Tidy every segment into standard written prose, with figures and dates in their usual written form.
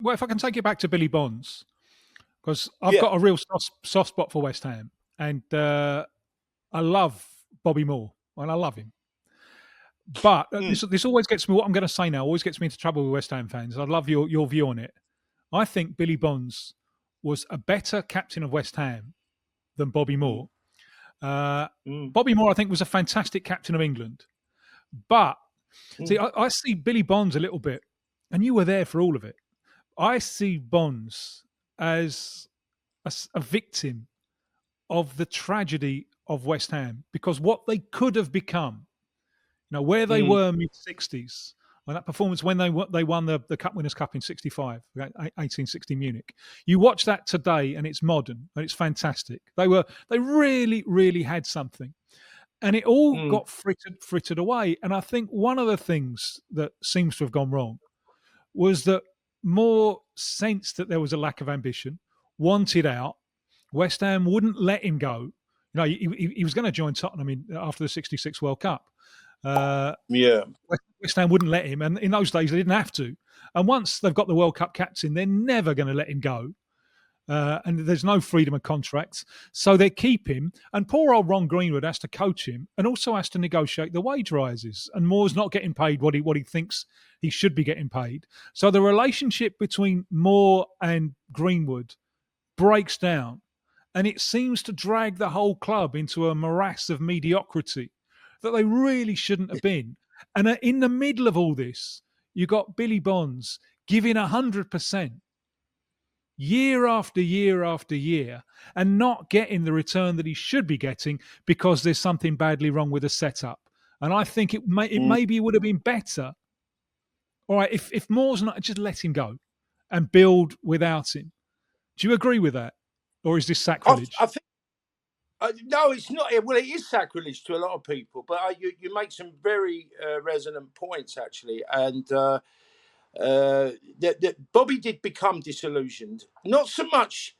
Well, if I can take it back to Billy Bonds, because I've got a real soft spot for West Ham, and I love Bobby Moore, and I love him. But this always gets me. What I'm going to say now always gets me into trouble with West Ham fans. I love your view on it. I think Billy Bonds was a better captain of West Ham than Bobby Moore. Bobby Moore, I think, was a fantastic captain of England. But see, I see Billy Bonds a little bit, and you were there for all of it. I see Bonds as a victim of the tragedy of West Ham, because what they could have become, where they were mid-60s, and that performance when they won the Cup Winners' Cup in 65, 1860 Munich. You watch that today and it's modern and it's fantastic. They really, really had something. And it all got frittered away. And I think one of the things that seems to have gone wrong was that Moore sensed that there was a lack of ambition, wanted out. West Ham wouldn't let him go. He was going to join Tottenham after the 66 World Cup. West Ham wouldn't let him, and in those days they didn't have to. And once they've got the World Cup captain, they're never going to let him go. And there's no freedom of contracts, so they keep him. And poor old Ron Greenwood has to coach him, and also has to negotiate the wage rises. And Moore's not getting paid what he thinks he should be getting paid. So the relationship between Moore and Greenwood breaks down, and it seems to drag the whole club into a morass of mediocrity that they really shouldn't have been. And in the middle of all this, you got Billy Bonds giving 100%. Year after year after year, and not getting the return that he should be getting because there's something badly wrong with the setup. And I think it maybe would have been better. All right, if Moore's not, just let him go and build without him. Do you agree with that, or is this sacrilege? I think no, it's not. Well, it is sacrilege to a lot of people, but you make some very resonant points actually, and. That Bobby did become disillusioned. Not so much.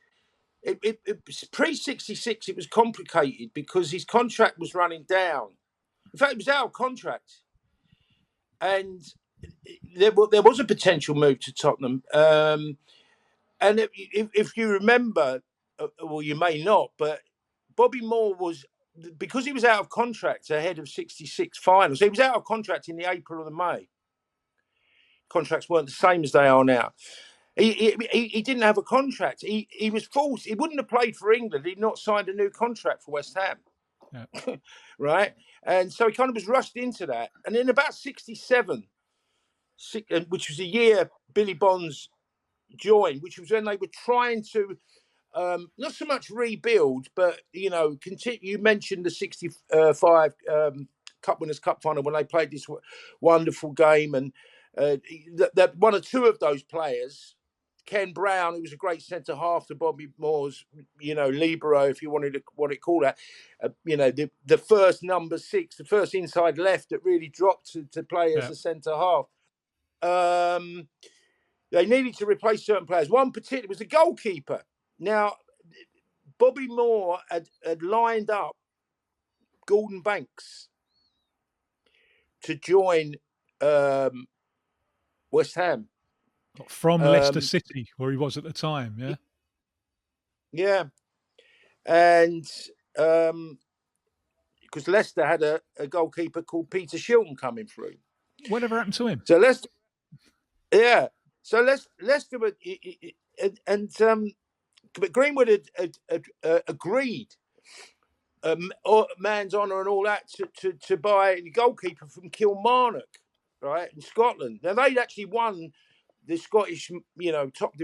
It was pre-66. It was complicated because his contract was running down. In fact, it was out of contract, and there was a potential move to Tottenham. And if you remember, well, you may not, but Bobby Moore was, because he was out of contract ahead of 66 finals. He was out of contract in the April or the May. Contracts weren't the same as they are now. He didn't have a contract. He was forced. He wouldn't have played for England. He'd not signed a new contract for West Ham. Yeah. Right? And so he kind of was rushed into that. And in about 67, which was the year Billy Bonds joined, which was when they were trying to not so much rebuild, but, continue. You mentioned the 65 Cup Winners' Cup final when they played this wonderful game. And that one or two of those players, Ken Brown, who was a great centre half to Bobby Moore's, libero, if you wanted to call that, the first number 6, the first inside left that really dropped to play as a centre half. They needed to replace certain players. One particular was the goalkeeper. Now, Bobby Moore had lined up Gordon Banks to join West Ham. From Leicester City, where he was at the time, yeah? Yeah. And because Leicester had a goalkeeper called Peter Shilton coming through. Whatever happened to him? So Leicester, yeah. So Leicester, but Greenwood had agreed, man's honour and all that, to buy the goalkeeper from Kilmarnock, right, in Scotland. Now they'd actually won the Scottish, top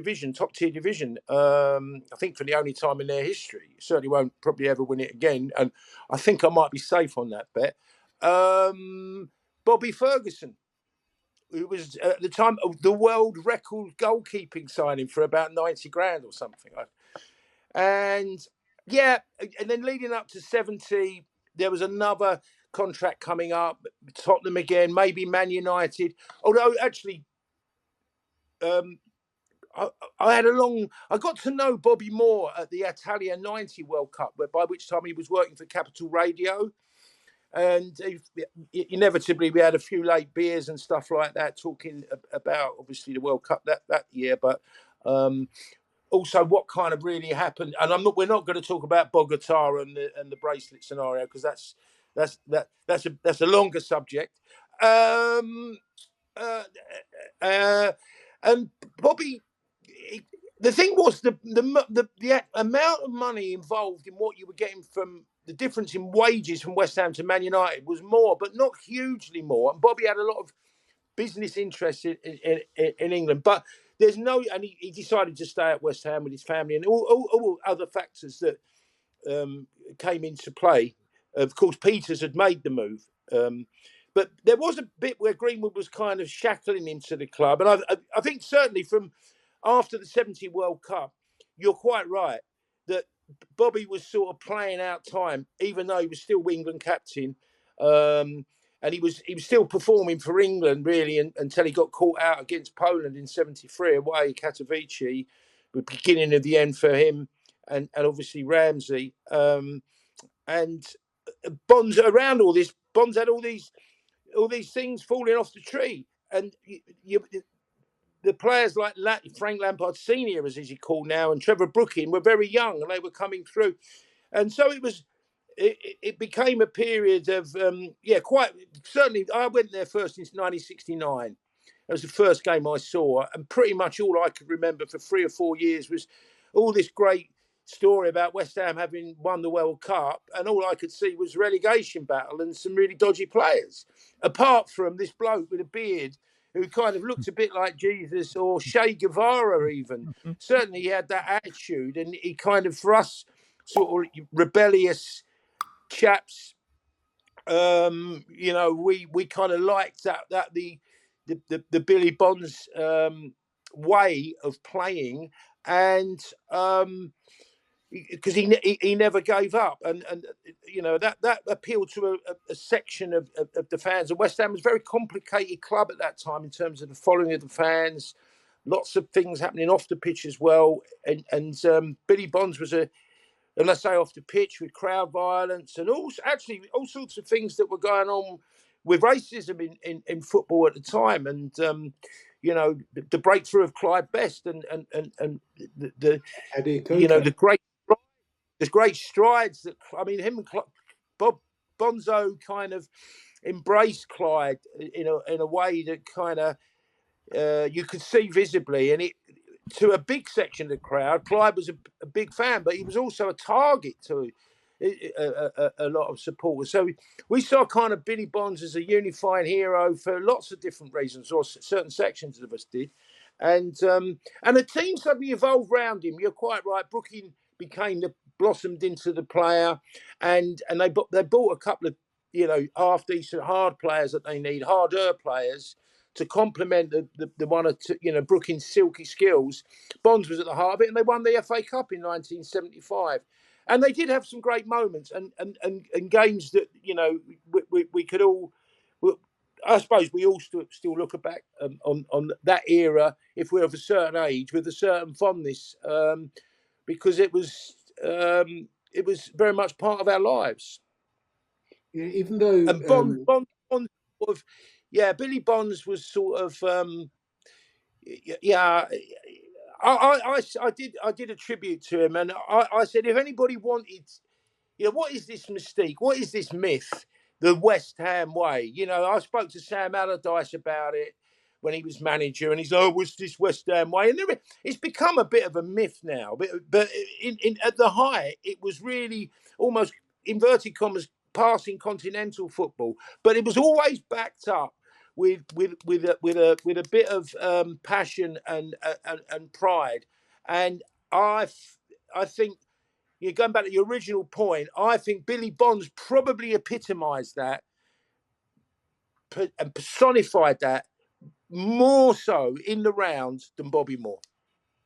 tier division. I think for the only time in their history. Certainly won't probably ever win it again. And I think I might be safe on that bet. Bobby Ferguson, who was at the time of the world record goalkeeping signing for about 90 grand or something. And then leading up to 70, there was another contract coming up, Tottenham again, maybe Man United. Although actually, I got to know Bobby Moore at the Italia 90 World Cup, by which time he was working for Capital Radio. And inevitably we had a few late beers and stuff like that, talking about obviously the World Cup that year, but also what kind of really happened. And we're not going to talk about Bogota and the bracelet scenario, because that's a longer subject. And Bobby, the thing was the amount of money involved in what you were getting from the difference in wages from West Ham to Man United was more, but not hugely more. And Bobby had a lot of business interests in England, but there's no, and he decided to stay at West Ham with his family and all other factors that came into play. Of course, Peters had made the move, but there was a bit where Greenwood was kind of shackling him to the club, and I think certainly from after the '70 World Cup, you're quite right that Bobby was sort of playing out time, even though he was still England captain, and he was still performing for England really until he got caught out against Poland in '73 away Katowice, the beginning of the end for him. And obviously Ramsey, and Bonds around all this. Bonds had all these things falling off the tree, and the players like Frank Lampard Senior, as he called now, and Trevor Brooking were very young, and they were coming through, and so it became a period of quite certainly. I went there first in 1969. That was the first game I saw, and pretty much all I could remember for 3 or 4 years was all this great story about West Ham having won the World Cup, and all I could see was relegation battle and some really dodgy players. Apart from this bloke with a beard who kind of looked a bit like Jesus or Che Guevara, even. Certainly, he had that attitude, and he kind of, for us, sort of rebellious chaps, we kind of liked that the Billy Bonds way of playing, and because he never gave up, and that appealed to a section of the fans. And West Ham was a very complicated club at that time in terms of the following of the fans. Lots of things happening off the pitch as well, and Billy Bonds was and I say off the pitch with crowd violence and all sorts of things that were going on with racism in football at the time, and the breakthrough of Clyde Best and the great strides that, I mean, him and Bob Bonzo kind of embraced Clyde in a way that kind of you could see visibly, and it to a big section of the crowd. Clyde was a big fan, but he was also a target to a lot of supporters. So we saw kind of Billy Bonds as a unifying hero for lots of different reasons, or certain sections of us did. And the team suddenly evolved around him. You're quite right. Brooking blossomed into the player, and they bought a couple of half decent hard players that they need, harder players to complement the one or two, Brooking's silky skills. Bonds was at the heart of it, and they won the FA Cup in 1975. And they did have some great moments and games that we could all. I suppose we all still look back on that era, if we're of a certain age, with a certain fondness, because it was very much part of our lives. Yeah, even though and Bond sort of, Billy Bonds was sort of I did a tribute to him, and I said, if anybody wanted, what is this mystique? What is this myth? The West Ham way. I spoke to Sam Allardyce about it when he was manager, and he's like, what's this West Ham way? And it's become a bit of a myth now. But at the height, it was really almost, inverted commas, passing continental football. But it was always backed up with a bit of passion and pride. And I think, going back to your original point, I think Billy Bonds probably epitomised that and personified that more so in the round than Bobby Moore.